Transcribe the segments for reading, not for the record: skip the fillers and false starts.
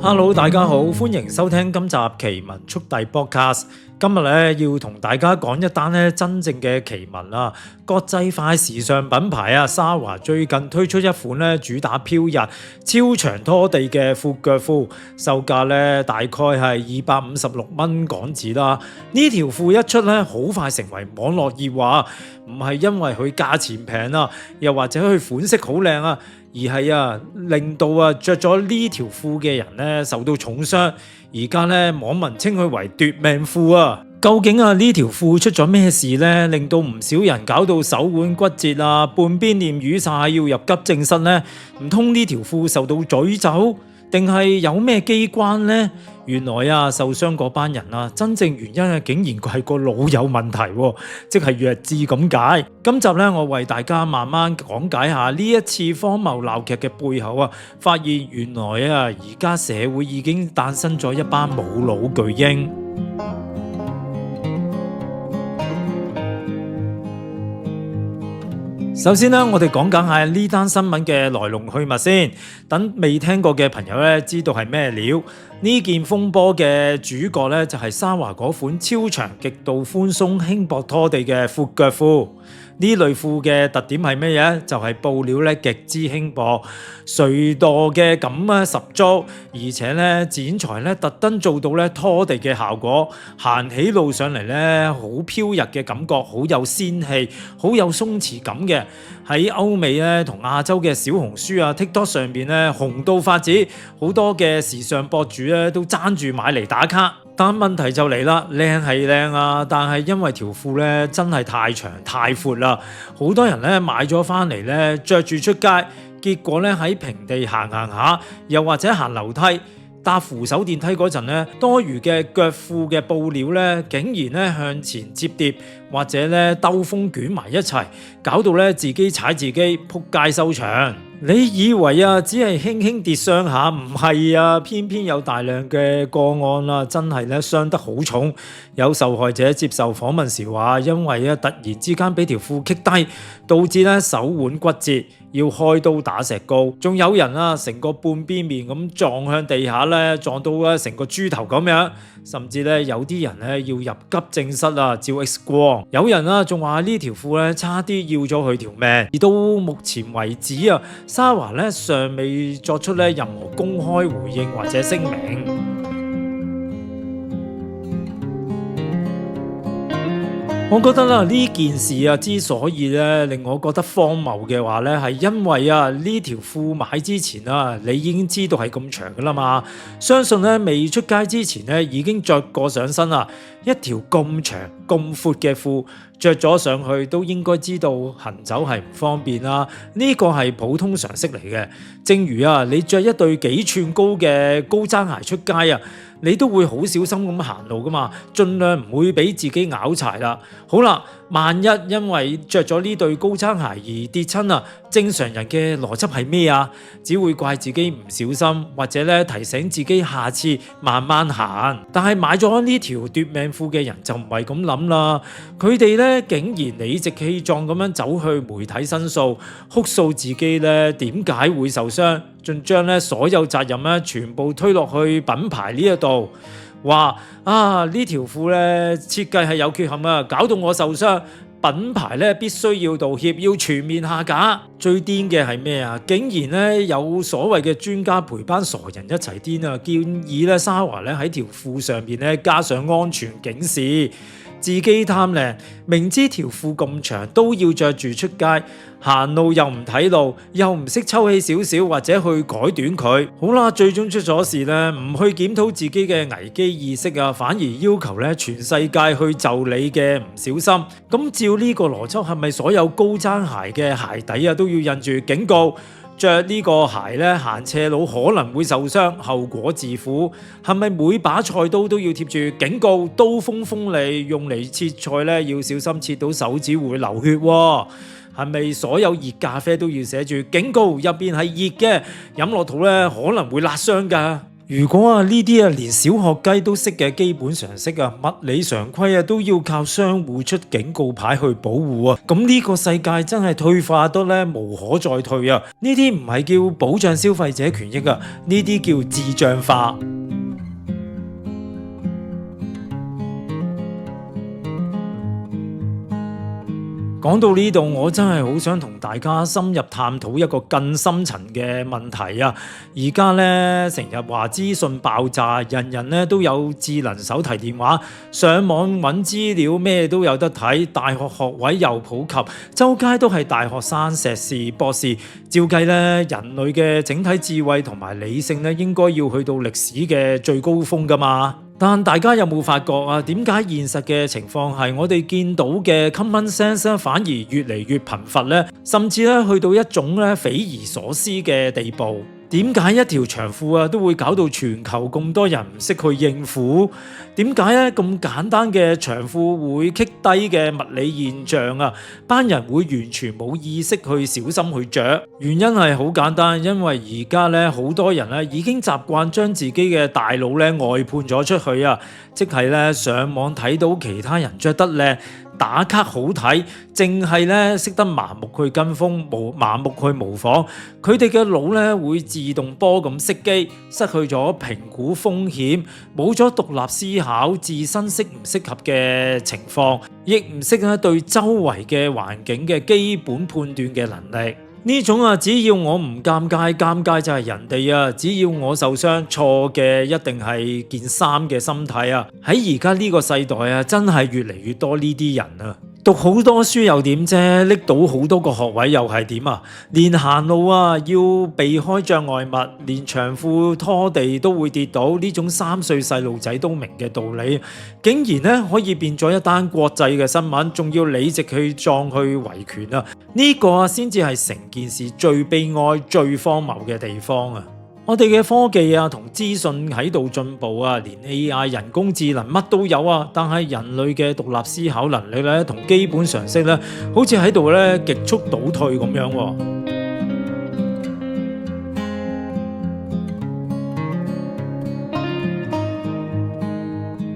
Hello，大家好，歡迎收聽今集奇聞速遞 Podcast。今日咧要同大家講一單咧真正嘅奇聞啦。國際快時尚品牌Zara最近推出一款咧主打飄逸、超長拖地嘅闊腳褲，售價咧大概係256蚊港紙啦。呢條褲一出咧，好快成為網絡熱話，唔係因為佢價錢平啊，又或者佢款式好靚啊。而係令到着咗呢條褲嘅人咧受到重傷，而家咧網民稱佢為奪命褲啊！究竟呢條褲出咗咩事呢？令到唔少人搞到手腕骨折啊，半邊臉瘀晒，要入急症室呢？唔通呢條褲受到詛咒？定係有咩機關呢？原來受傷嗰班人真正原因竟然係個腦有問題，即係弱智咁解。今集咧，我為大家慢慢講解下呢一次荒謬鬧劇嘅背後發現原來而家社會已經誕生咗一班冇腦巨嬰。首先我哋講解下呢單新聞嘅來龍去脈先，等未聽過嘅朋友知道係咩料。呢件風波嘅主角就係Zara嗰款超長、極度寬鬆、輕薄拖地嘅闊腳褲。呢類褲嘅特點係咩嘢？就係布料極之輕薄，垂墮嘅感十足，而且剪裁特登做到拖地嘅效果，行起路上嚟好飄逸嘅感覺，好有仙氣，好有鬆弛感嘅。喺歐美同亞洲嘅小紅書TikTok 上邊紅到發紫，好多嘅時尚博主都爭住買嚟打卡。但問題就嚟啦，靚係靚但係因為條褲真係太長太闊啦，好多人買咗翻嚟着住出街，結果喺平地行下，又或者行樓梯、搭扶手電梯嗰陣多餘嘅腳褲嘅布料竟然向前摺疊，或者兜風捲埋一齊，搞到自己踩自己，仆街收場。你以為只係輕輕跌傷下，唔係偏偏有大量嘅個案真係傷得好重。有受害者接受訪問時話，因為突然之間俾條褲棘低，導致手腕骨折，要開刀打石膏。仲有人成個半邊面咁撞向地下撞到成個豬頭咁樣，甚至有啲人要入急症室照 X 光。有人仲話呢條褲差啲要咗佢條命。而到目前為止Zara尚未作出任何公開回應或者聲明。我覺得呢件事之所以令我覺得荒謬嘅話係因為呢條褲買之前你已經知道係咁長噶啦嘛，相信未出街之前已經着過上身啦。一條咁長咁闊嘅褲着咗上去都應該知道行走係唔方便啦，呢個係普通常識嚟嘅。正如你着一對幾寸高嘅高踭鞋出街你都會好小心咁行路噶嘛，盡量唔會俾自己拗柴啦。好啦，萬一因為着咗呢對高踭鞋而跌親正常人嘅邏輯係咩只會怪自己唔小心，或者提醒自己下次慢慢行。但係買咗呢條奪命褲嘅人就唔係咁諗啦，佢哋竟然理直氣壯咁樣走去媒體申訴，哭訴自己點解會受傷，仲將所有責任全部推落去品牌呢一度，話呢條褲設計係有缺陷搞到我受傷，品牌必須要道歉，要全面下架。最癲嘅係咩竟然有所謂嘅專家陪班傻人一齊癲建議Zara喺條褲上面加上安全警示。自己貪靚，明知條褲咁長都要着住出街，行路又唔睇路，又唔識抽起少少或者去改短佢。好啦，最終出咗事唔去檢討自己嘅危機意識反而要求全世界去就你嘅唔小心。咁照呢個邏輯，係咪所有高踭鞋嘅鞋底都要印住警告？着呢個鞋行斜路可能會受傷，後果自負。係咪每把菜刀都要貼住警告？刀鋒鋒利，用嚟切菜要小心切到手指會流血係咪所有熱咖啡都要寫住警告？入邊係熱嘅，飲落肚可能會辣傷㗎？如果呢啲連小學雞都識嘅基本常識物理常規都要靠商戶出警告牌去保護咁呢個世界真係退化得無可再退啊！呢啲唔係叫保障消費者權益呢啲叫智障化。講到呢度，我真係好想同大家深入探討一個更深層嘅問題啊！而家成日話資訊爆炸，人人都有智能手提電話，上網揾資料咩都有得睇，大學學位又普及，周街都係大學生、碩士、博士。照計人類嘅整體智慧同埋理性應該要去到歷史嘅最高峰㗎嘛。但大家有冇發覺點解現實嘅情況係我哋見到嘅 common sense 反而越嚟越貧乏呢？甚至去到一種匪夷所思嘅地步。點解一條長褲都會搞到全球咁多人唔識去應付？點解咁簡單嘅長褲會棘低嘅物理現象班人會完全冇意識去小心去着？原因係好簡單，因為而家好多人已經習慣將自己嘅大腦外判咗出去即係上網睇到其他人着得靚，打卡好睇，淨係識得盲目去跟風，盲目去模仿，佢哋嘅腦會自動波咁熄機，失去咗評估風險，冇咗獨立思考自身適唔適合嘅情況，亦唔識對周圍嘅環境嘅基本判斷嘅能力。呢種只要我唔尷尬，尷尬就係人哋只要我受傷，錯嘅一定係件衫嘅心態喺而家呢個世代真係越嚟越多呢啲人讀好多書又點啫？拎到好多個學位又係點連行路要避開障礙物，連長褲拖地都會跌倒，呢種3歲細路仔都明嘅道理，竟然可以變咗一單國際嘅新聞，仲要理直氣壯去維權呢個先至係成件事最悲哀、最荒謬嘅地方我哋嘅科技同資訊喺度進步連 AI 人工智能乜都有但係人類嘅獨立思考能力同基本常識好似喺度極速倒退咁樣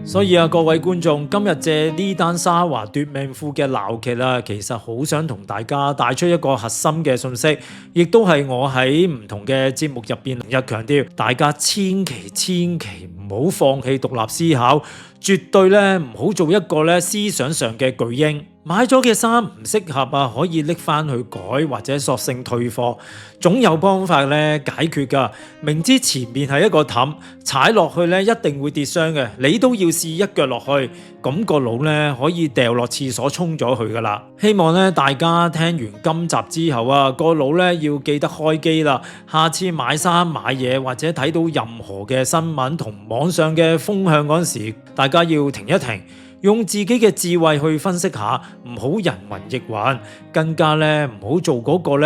所以各位觀眾，今日借呢單沙華奪命褲嘅鬧劇其實好想同大家帶出一個核心嘅信息，亦都係我喺唔同嘅節目入邊日強調，大家千祈唔好放棄獨立思考，絕對唔好做一個思想上嘅巨嬰。買咗嘅衫唔適合可以拎翻去改，或者索性退貨，總有方法解決噶。明知前面係一個氹，踩落去一定會跌傷嘅，你都要試一腳落去，咁個腦可以掉落廁所沖咗佢噶啦。希望大家聽完今集之後個腦要記得開機啦。下次買衫買嘢或者睇到任何嘅新聞同網上嘅風向嗰陣時，大家要停一停。用自己嘅智慧去分析下，唔好人云亦云，更加唔好做嗰個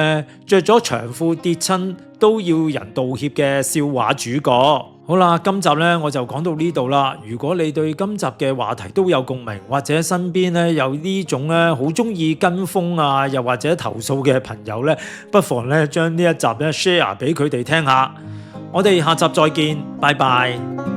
着咗長褲跌親都要人道歉嘅笑話主角。好啦，今集我就講到呢度啦。如果你對今集嘅話題都有共鳴，或者身邊有呢種好中意跟風又或者投訴嘅朋友不妨將呢一集share俾佢哋聽下。我哋下集再見，拜拜。